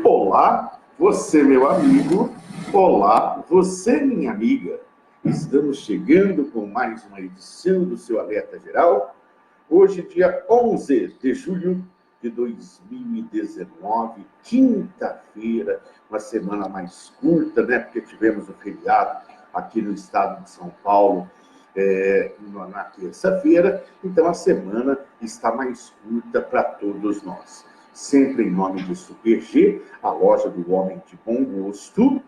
Olá, você meu amigo. Olá, você minha amiga. Estamos chegando com mais uma edição do seu Alerta Geral. Hoje, dia 11 de julho de 2019, quinta-feira, uma semana mais curta, né? Porque tivemos um feriado aqui no estado de São Paulo na terça-feira, então a semana está mais curta para todos nós. Sempre em nome de Super G, a loja do homem de bom gosto,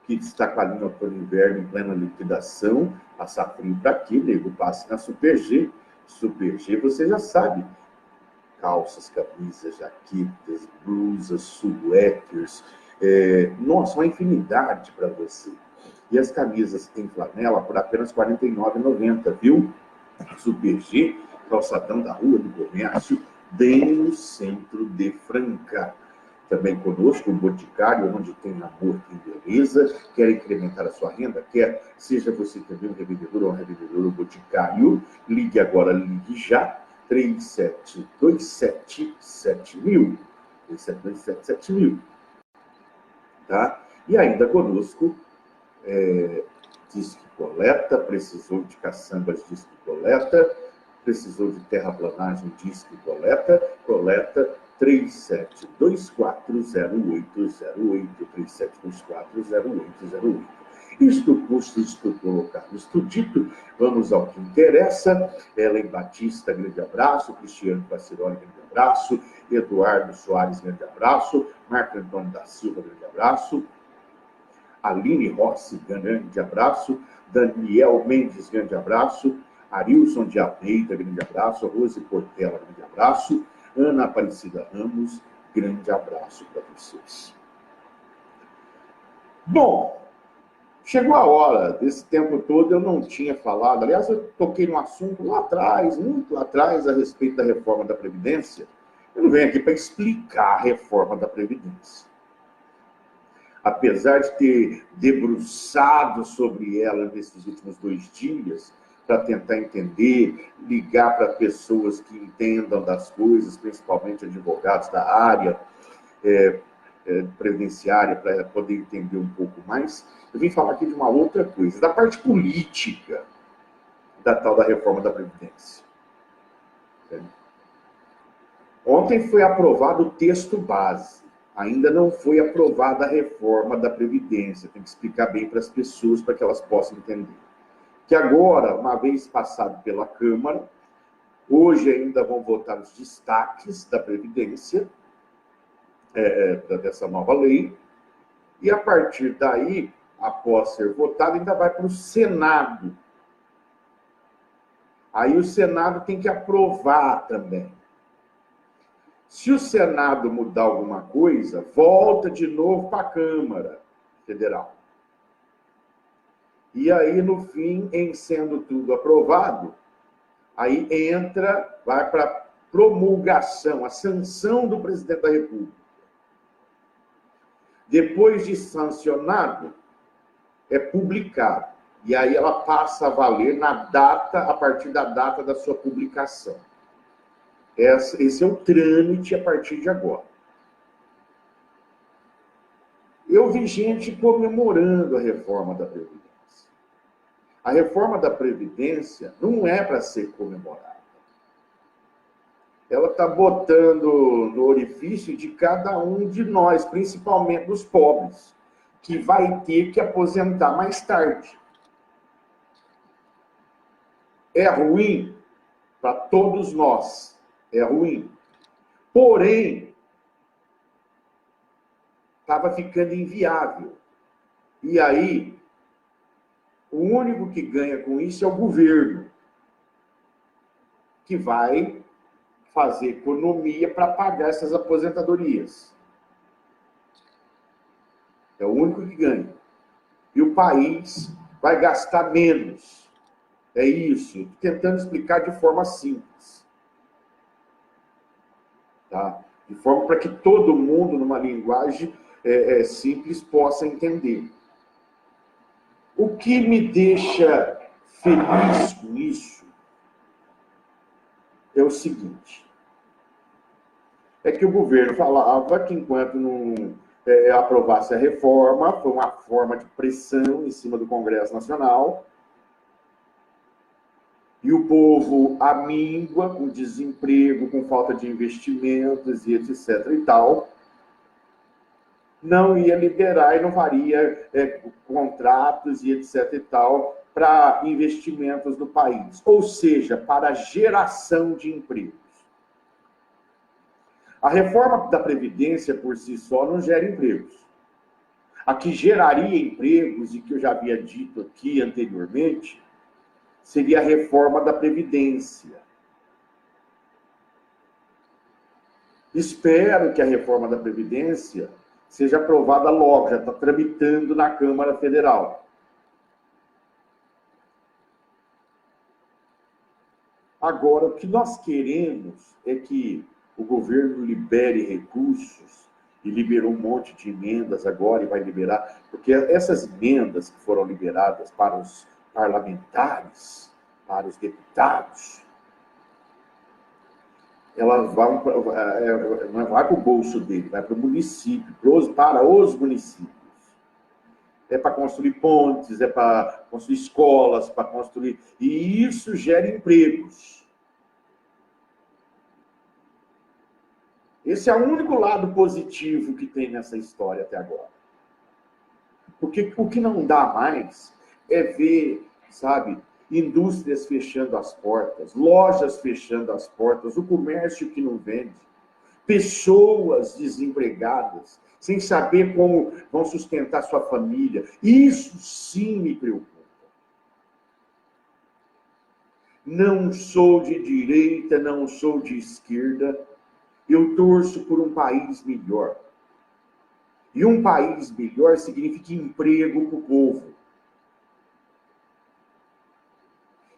que está com a linha outono inverno em plena liquidação. Passar frio para aqui, nego, passe na Super G. Super G, você já sabe, calças, camisas, jaquetas, blusas, suéteres, nossa, uma infinidade para você. E as camisas em flanela por apenas R$ 49,90, viu? Super G, calçadão da Rua do Comércio, bem no centro de Franca. Também conosco, o Boticário, onde tem amor, tem beleza. Quer incrementar a sua renda? Quer? Seja você também um revendedor ou um revendedor ou Boticário. Ligue agora, ligue já. 37277000. 37277000. Tá? E ainda conosco, Disque Coleta, precisou de caçambas, Disque Coleta, precisou de terraplanagem, Disque Coleta, coleta 37240808, 37240808. Isto posto, isto colocado, isto dito, vamos ao que interessa. Ellen Batista, grande abraço. Cristiano Passiroli, grande abraço. Eduardo Soares, grande abraço. Marco Antônio da Silva, grande abraço. Aline Rossi, grande abraço. Daniel Mendes, grande abraço. Arilson de Almeida, grande abraço. Rose Portela, grande abraço. Ana Aparecida Ramos, grande abraço para vocês. Bom, chegou a hora. Desse tempo todo eu não tinha falado. Aliás, eu toquei num assunto lá atrás, muito lá atrás, a respeito da reforma da Previdência. Eu não venho aqui para explicar a reforma da Previdência. Apesar de ter debruçado sobre ela nesses últimos 2 dias, para tentar entender, ligar para pessoas que entendam das coisas, principalmente advogados da área previdenciária, para poder entender um pouco mais, eu vim falar aqui de uma outra coisa, da parte política da tal da reforma da Previdência. Ontem foi aprovado o texto base. Ainda não foi aprovada a reforma da Previdência. Tem que explicar bem para as pessoas, para que elas possam entender. Que agora, uma vez passado pela Câmara, hoje ainda vão votar os destaques da Previdência, dessa nova lei, e a partir daí, após ser votado, ainda vai para o Senado. Aí o Senado tem que aprovar também. Se o Senado mudar alguma coisa, volta de novo para a Câmara Federal. E aí, no fim, em sendo tudo aprovado, aí vai para promulgação, a sanção do presidente da República. Depois de sancionado, é publicado. E aí ela passa a valer a partir da data da sua publicação. Esse é o trâmite a partir de agora. Eu vi gente comemorando a reforma da Previdência. A reforma da Previdência não é para ser comemorada. Ela está botando no orifício de cada um de nós, principalmente dos pobres, que vai ter que aposentar mais tarde. É ruim para todos nós. É ruim. Porém, estava ficando inviável. E aí, o único que ganha com isso é o governo, que vai fazer economia para pagar essas aposentadorias. É o único que ganha. E o país vai gastar menos. É isso. Tentando explicar de forma simples. Tá? De forma para que todo mundo, numa linguagem simples, possa entender. O que me deixa feliz com isso é o seguinte. é que o governo falava que enquanto não aprovasse a reforma, foi uma forma de pressão em cima do Congresso Nacional, e o povo amíngua, com desemprego, com falta de investimentos e etc. e tal, não ia liberar e não faria contratos e etc. e tal para investimentos no país, ou seja, para geração de empregos. A reforma da Previdência, por si só, não gera empregos. A que geraria empregos, e que eu já havia dito aqui anteriormente, seria a reforma da Previdência. Espero que a reforma da Previdência seja aprovada logo, já está tramitando na Câmara Federal. Agora, o que nós queremos é que o governo libere recursos, e liberou um monte de emendas agora e vai liberar, porque essas emendas que foram liberadas para os parlamentares, para os deputados, elas vão, não vai para o bolso dele, vai para o município, para os municípios. É para construir pontes, é para construir escolas, para construir... E isso gera empregos. Esse é o único lado positivo que tem nessa história até agora. Porque o que não dá mais é ver, sabe, indústrias fechando as portas, lojas fechando as portas, o comércio que não vende, pessoas desempregadas, sem saber como vão sustentar sua família. Isso sim me preocupa. Não sou de direita, não sou de esquerda, eu torço por um país melhor. E um país melhor significa emprego para o povo.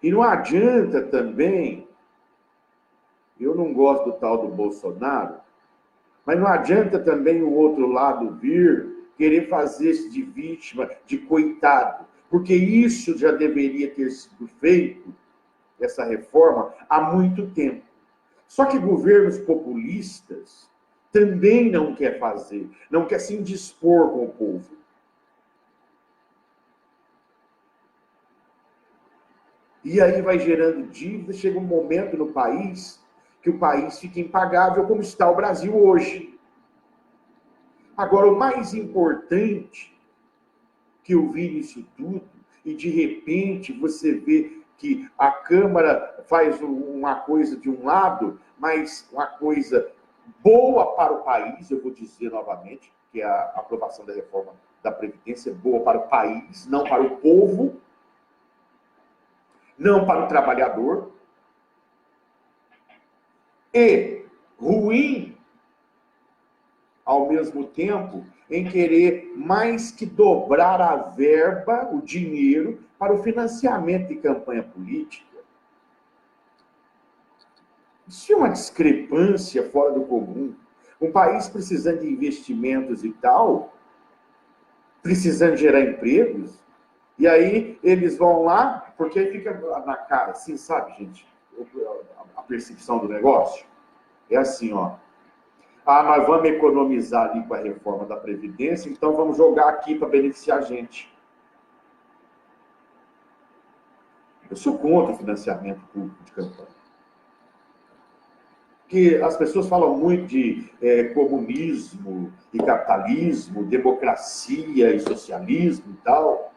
E não adianta também, eu não gosto do tal do Bolsonaro, mas não adianta também o outro lado vir querer fazer-se de vítima, de coitado, porque isso já deveria ter sido feito, essa reforma, há muito tempo. Só que governos populistas também não quer fazer, não quer se indispor com o povo. E aí vai gerando dívida, chega um momento no país que o país fica impagável, como está o Brasil hoje. Agora, o mais importante que eu vi nisso tudo, e de repente você vê que a Câmara faz uma coisa de um lado, mas uma coisa boa para o país, eu vou dizer novamente, que é a aprovação da reforma da Previdência, boa para o país, não para o povo, não para o trabalhador, e ruim, ao mesmo tempo, em querer mais que dobrar a verba, o dinheiro, para o financiamento de campanha política. Isso é uma discrepância fora do comum. Um país precisando de investimentos e tal, precisando gerar empregos, e aí eles vão lá, porque aí fica na cara, assim, sabe, gente? A percepção do negócio é assim, ó. Ah, nós vamos economizar ali com a reforma da Previdência, então vamos jogar aqui para beneficiar a gente. Eu sou contra o financiamento público de campanha. Porque as pessoas falam muito de comunismo e capitalismo, democracia e socialismo e tal.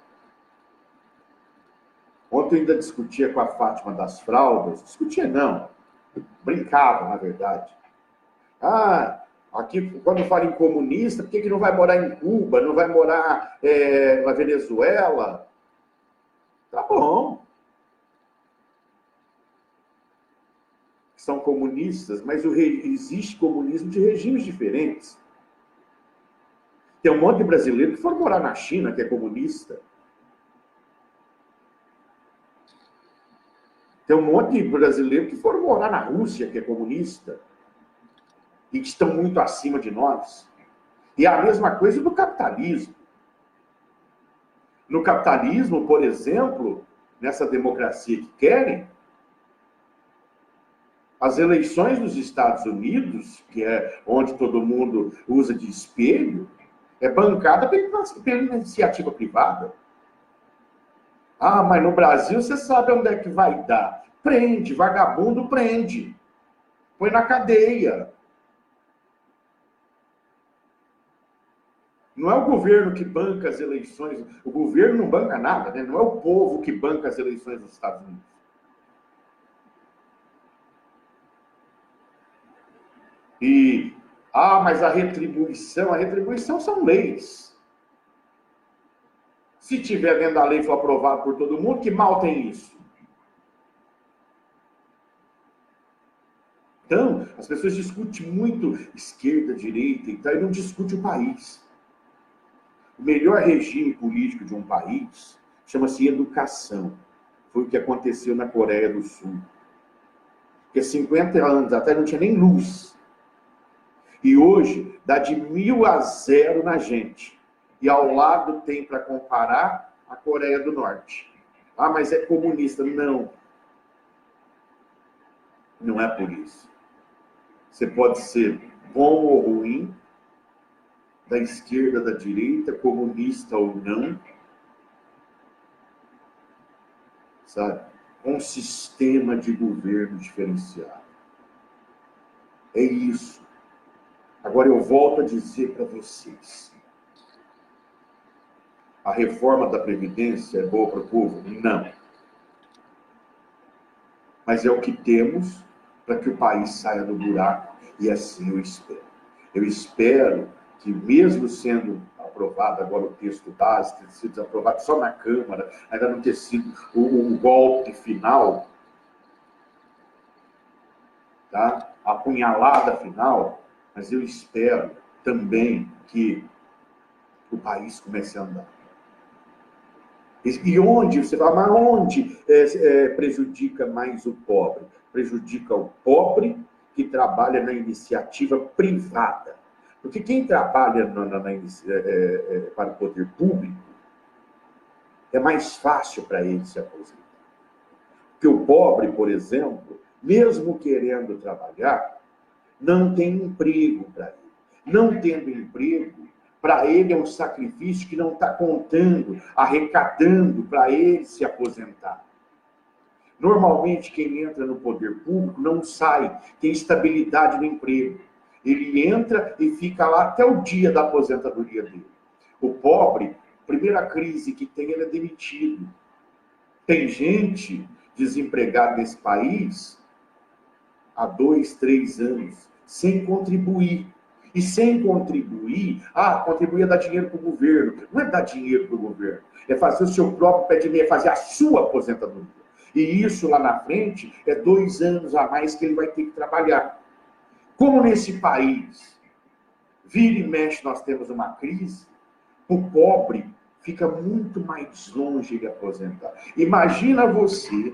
Ontem eu ainda discutia com a Fátima das Fraldas, discutia não, brincava, na verdade. Ah, aqui, quando fala em comunista, por que não vai morar em Cuba, não vai morar na Venezuela? Tá bom. São comunistas, mas existe comunismo de regimes diferentes. Tem um monte de brasileiro que foram morar na China, que é comunista. Tem um monte de brasileiro que foram morar na Rússia, que é comunista. E que estão muito acima de nós. E é a mesma coisa do capitalismo. No capitalismo, por exemplo, nessa democracia que querem, As eleições nos Estados Unidos, que é onde todo mundo usa de espelho, é bancada pela iniciativa privada. Ah, mas no Brasil você sabe onde é que vai dar. Prende, vagabundo prende. Põe na cadeia. Não é o governo que banca as eleições. O governo não banca nada, né? Não é o povo que banca as eleições dos Estados Unidos. Mas a retribuição são leis. Se tiver dentro da lei e for aprovado por todo mundo, que mal tem isso? Então, as pessoas discutem muito esquerda, direita e tal, e não discutem o país. O melhor regime político de um país chama-se educação. Foi o que aconteceu na Coreia do Sul. Porque 50 anos atrás não tinha nem luz. E hoje dá de 1000-0 na gente. E ao lado tem, para comparar, a Coreia do Norte. Ah, mas é comunista. Não. Não é por isso. Você pode ser bom ou ruim, da esquerda, da direita, comunista ou não, sabe? Um sistema de governo diferenciado. É isso. Agora eu volto a dizer para vocês. A reforma da Previdência é boa para o povo? Não. Mas é o que temos para que o país saia do buraco, e assim eu espero. Eu espero que, mesmo sendo aprovado agora o texto base, ter sido aprovado só na Câmara, ainda não ter sido o golpe final, tá? A apunhalada final, mas eu espero também que o país comece a andar. E onde, você fala, mas onde prejudica mais o pobre? Prejudica o pobre que trabalha na iniciativa privada. Porque quem trabalha para o poder público, é mais fácil para ele se aposentar. Porque o pobre, por exemplo, mesmo querendo trabalhar, não tem emprego para ele. Não tendo emprego, para ele é um sacrifício que não está contando, arrecadando para ele se aposentar. Normalmente, quem entra no poder público não sai, tem estabilidade no emprego. Ele entra e fica lá até o dia da aposentadoria dele. O pobre, primeira crise que tem, ele é demitido. Tem gente desempregada nesse país há 2, 3 anos, sem contribuir. E sem contribuir, contribuir é dar dinheiro para o governo. Não é dar dinheiro para o governo, é fazer o seu próprio pé de meia, é fazer a sua aposentadoria. E isso lá na frente é 2 anos a mais que ele vai ter que trabalhar. Como nesse país, vira e mexe, nós temos uma crise, o pobre fica muito mais longe de aposentar. Imagina você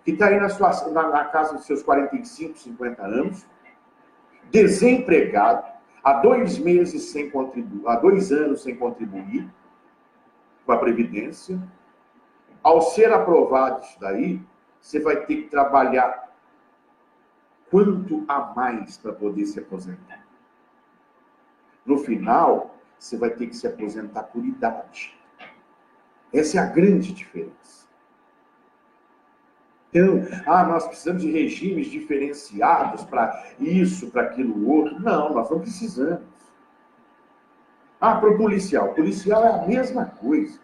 que está aí na casa dos seus 45, 50 anos, desempregado, há 2 meses sem contribuir, há 2 anos sem contribuir com a Previdência. Ao ser aprovado isso daí, você vai ter que trabalhar quanto a mais para poder se aposentar. No final, você vai ter que se aposentar por idade. Essa é a grande diferença. Então, nós precisamos de regimes diferenciados para isso, para aquilo outro. Não, nós não precisamos. Para o policial. O policial é a mesma coisa.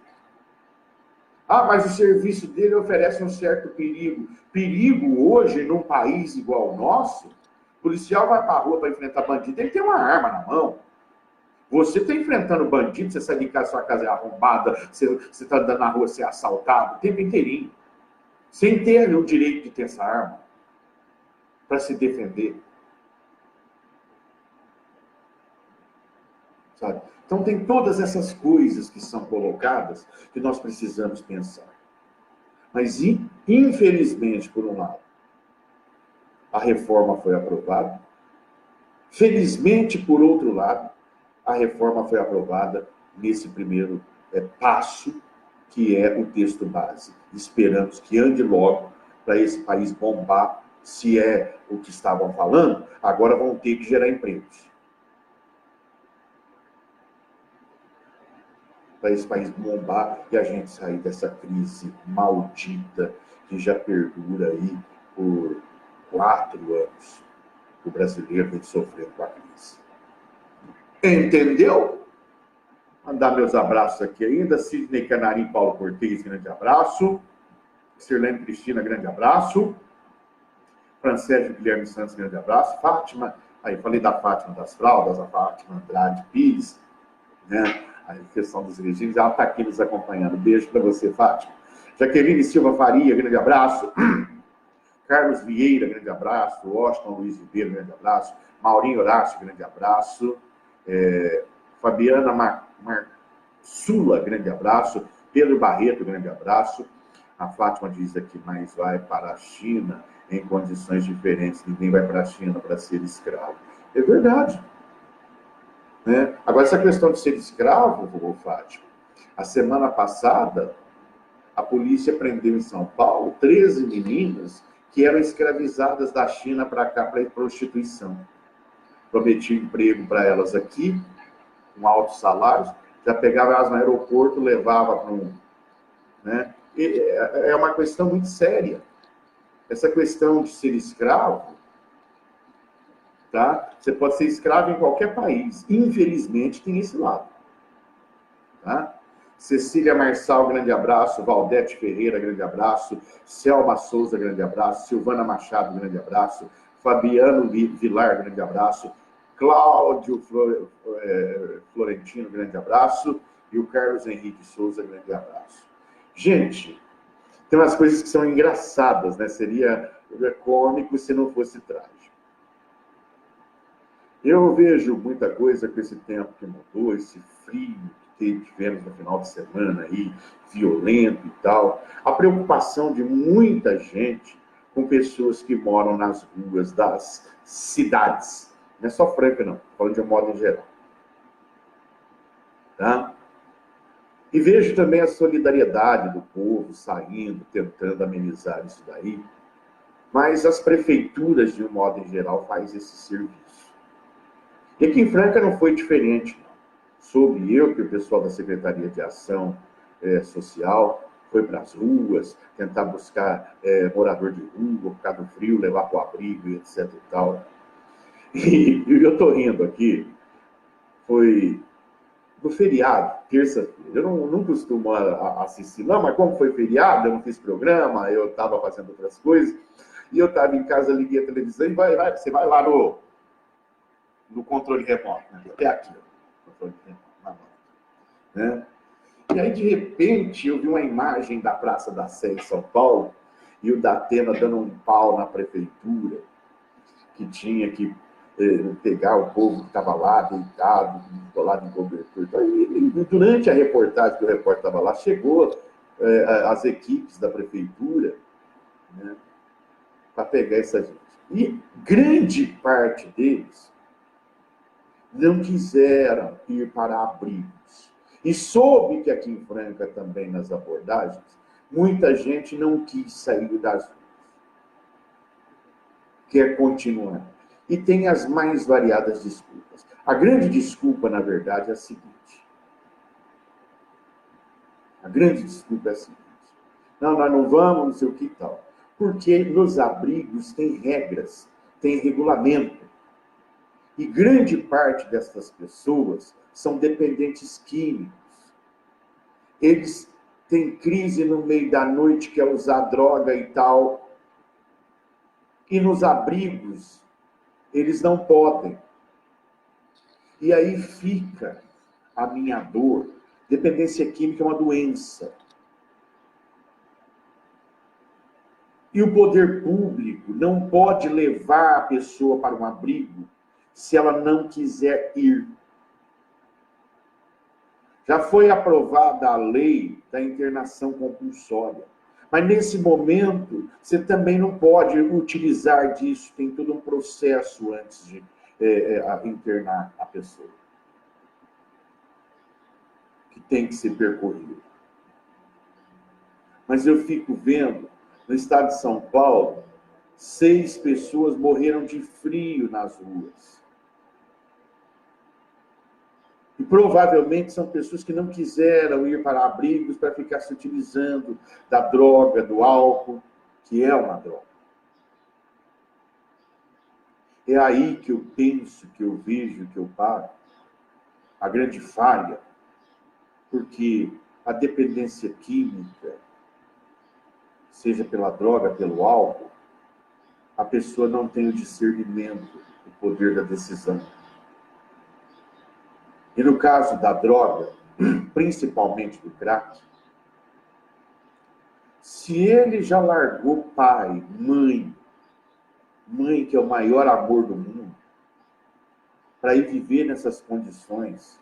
Mas o serviço dele oferece um certo perigo. Perigo hoje, num país igual ao nosso, o policial vai para a rua para enfrentar bandido, ele tem uma arma na mão. Você está enfrentando bandido, você sai de casa, sua casa é arrombada, você está andando na rua, você é assaltado, o tempo inteirinho. Sem ter o direito de ter essa arma para se defender. Sabe? Então tem todas essas coisas que são colocadas que nós precisamos pensar. Mas, infelizmente, por um lado, a reforma foi aprovada. Felizmente, por outro lado, a reforma foi aprovada nesse primeiro passo, que é o texto base. Esperamos que ande logo para esse país bombar se é o que estavam falando, agora vão ter que gerar empregos. Para esse país bombar e a gente sair dessa crise maldita que já perdura aí por 4 anos. O brasileiro vem sofrendo com a crise. Entendeu? Mandar meus abraços aqui ainda. Sidney Canarim, Paulo Cortez, grande abraço. Sirlene Cristina, grande abraço. Francésio Guilherme Santos, grande abraço. Fátima, aí falei da Fátima das fraldas, a Fátima Andrade Pires, né? A questão dos regimes, ela está aqui nos acompanhando. Beijo para você, Fátima. Jaqueline Silva Faria, grande abraço. Carlos Vieira, grande abraço. Washington Luiz Ribeiro, grande abraço. Maurinho Horácio, grande abraço. Fabiana Marsula, grande abraço. Pedro Barreto, grande abraço. A Fátima diz aqui, mas vai para a China em condições diferentes. Ninguém vai para a China para ser escravo. É verdade. Né? Agora, essa questão de ser escravo, Fátima, a semana passada, a polícia prendeu em São Paulo 13 meninas que eram escravizadas da China para cá para prostituição. Prometia emprego para elas aqui, com altos salários, já pegava elas no aeroporto, levava para um... Né? E é uma questão muito séria. Essa questão de ser escravo, tá? Você pode ser escravo em qualquer país. Infelizmente, tem esse lado. Tá? Cecília Marçal, grande abraço. Valdete Ferreira, grande abraço. Selma Souza, grande abraço. Silvana Machado, grande abraço. Fabiano Vilar, grande abraço. Cláudio Florentino, grande abraço. E o Carlos Henrique Souza, grande abraço. Gente, tem umas coisas que são engraçadas, né? Seria cômico se não fosse trágico. Eu vejo muita coisa com esse tempo que mudou, esse frio que tivemos no final de semana aí, violento e tal. A preocupação de muita gente com pessoas que moram nas ruas das cidades. Não é só Franca, não. Estou falando de um modo em geral. Tá? E vejo também a solidariedade do povo saindo, tentando amenizar isso daí. Mas as prefeituras, de um modo em geral, fazem esse serviço. E aqui em Franca não foi diferente, não. Soube eu que o pessoal da Secretaria de Ação Social foi para as ruas, tentar buscar morador de rua, por causa do frio, levar para o abrigo e etc e tal. E eu estou rindo aqui, foi no feriado, terça-feira. Eu não costumo assistir, não, mas como foi feriado, eu não fiz programa, eu estava fazendo outras coisas, e eu estava em casa, liguei a televisão e você vai lá no controle remoto, né? Até aqui, ó, controle remoto, na mão, né? E aí, de repente, eu vi uma imagem da Praça da Sé em São Paulo, e o Datena dando um pau na prefeitura, que tinha que pegar o povo que estava lá, deitado, colado em cobertor. E durante a reportagem, que o repórter estava lá, chegou as equipes da prefeitura, né, para pegar essa gente. E grande parte deles não quiseram ir para abrigos. E soube que aqui em Franca também, nas abordagens, muita gente não quis sair das ruas. Quer continuar. E tem as mais variadas desculpas. A grande desculpa, na verdade, é a seguinte. A grande desculpa é a seguinte. Não, nós não vamos, não sei o que e tal. Porque nos abrigos tem regras, tem regulamento. E grande parte dessas pessoas são dependentes químicos. Eles têm crise no meio da noite, quer usar droga e tal. E nos abrigos, eles não podem. E aí fica a minha dor. Dependência química é uma doença. E o poder público não pode levar a pessoa para um abrigo se ela não quiser ir. Já foi aprovada a lei da internação compulsória. Mas nesse momento, você também não pode utilizar disso. Tem todo um processo antes de internar a pessoa, que tem que ser percorrido. Mas eu fico vendo, no estado de São Paulo, 6 pessoas morreram de frio nas ruas. E provavelmente são pessoas que não quiseram ir para abrigos para ficar se utilizando da droga, do álcool, que é uma droga. É aí que eu penso, que eu vejo, que eu paro. A grande falha, porque a dependência química, seja pela droga, pelo álcool, a pessoa não tem o discernimento, o poder da decisão. E no caso da droga, principalmente do crack, se ele já largou pai, mãe que é o maior amor do mundo, para ir viver nessas condições,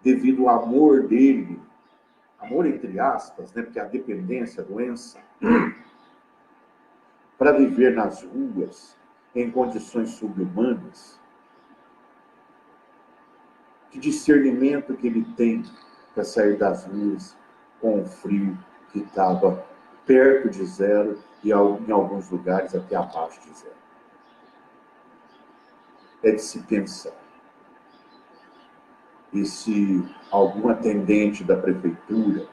devido ao amor dele, amor entre aspas, né, porque a dependência, a doença, para viver nas ruas, em condições subhumanas, que discernimento que ele tem para sair das ruas com o frio que estava perto de zero e em alguns lugares até abaixo de zero. É de se pensar. E se algum atendente da prefeitura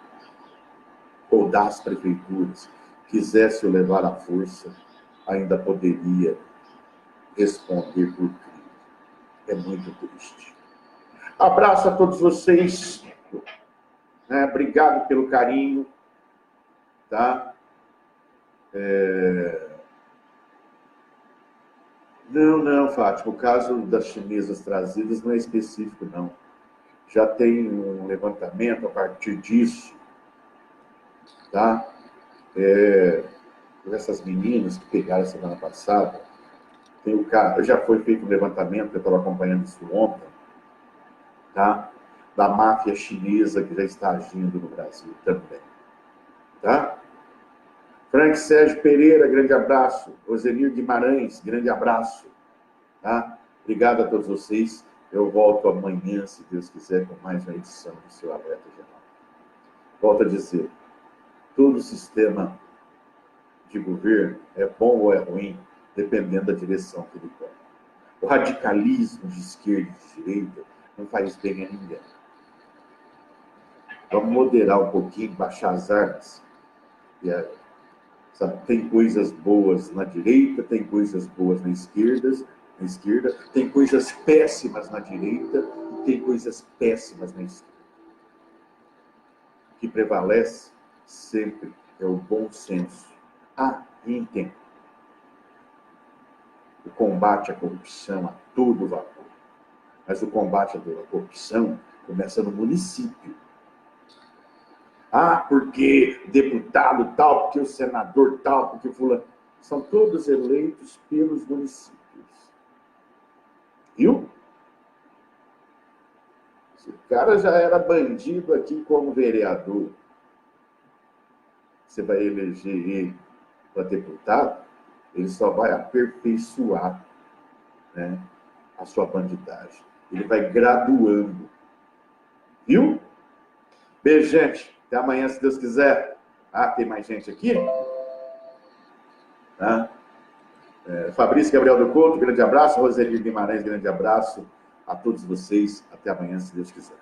ou das prefeituras quisesse o levar à força, ainda poderia responder por crime. É muito triste. Abraço a todos vocês. Obrigado pelo carinho. Tá? Não, Fátima. O caso das chinesas trazidas não é específico, não. Já tem um levantamento a partir disso. Tá? Essas meninas que pegaram a semana passada, já foi feito um levantamento, eu estava acompanhando isso ontem, tá? Da máfia chinesa que já está agindo no Brasil também. Tá? Frank Sérgio Pereira, grande abraço. Rosenir Guimarães, grande abraço. Tá? Obrigado a todos vocês. Eu volto amanhã, se Deus quiser, com mais uma edição do seu Alerta Geral. Volto a dizer, todo sistema de governo é bom ou é ruim, dependendo da direção que ele toma. O radicalismo de esquerda e de direita não faz bem a ninguém. Vamos moderar um pouquinho, baixar as armas. Tem coisas boas na direita, tem coisas boas na esquerda, tem coisas péssimas na direita e tem coisas péssimas na esquerda. O que prevalece sempre é o bom senso. E entendo. O combate à corrupção a todo vapor. Mas o combate à corrupção começa no município. Porque deputado tal, porque o senador tal, porque o fulano. São todos eleitos pelos municípios. Viu? Se o cara já era bandido aqui como vereador, você vai eleger ele para deputado, ele só vai aperfeiçoar, né, a sua bandidagem. Ele vai graduando. Viu? Beijo, gente. Até amanhã, se Deus quiser. Tem mais gente aqui? Tá? Fabrício Gabriel do Couto, grande abraço. Roseli Guimarães, grande abraço a todos vocês. Até amanhã, se Deus quiser.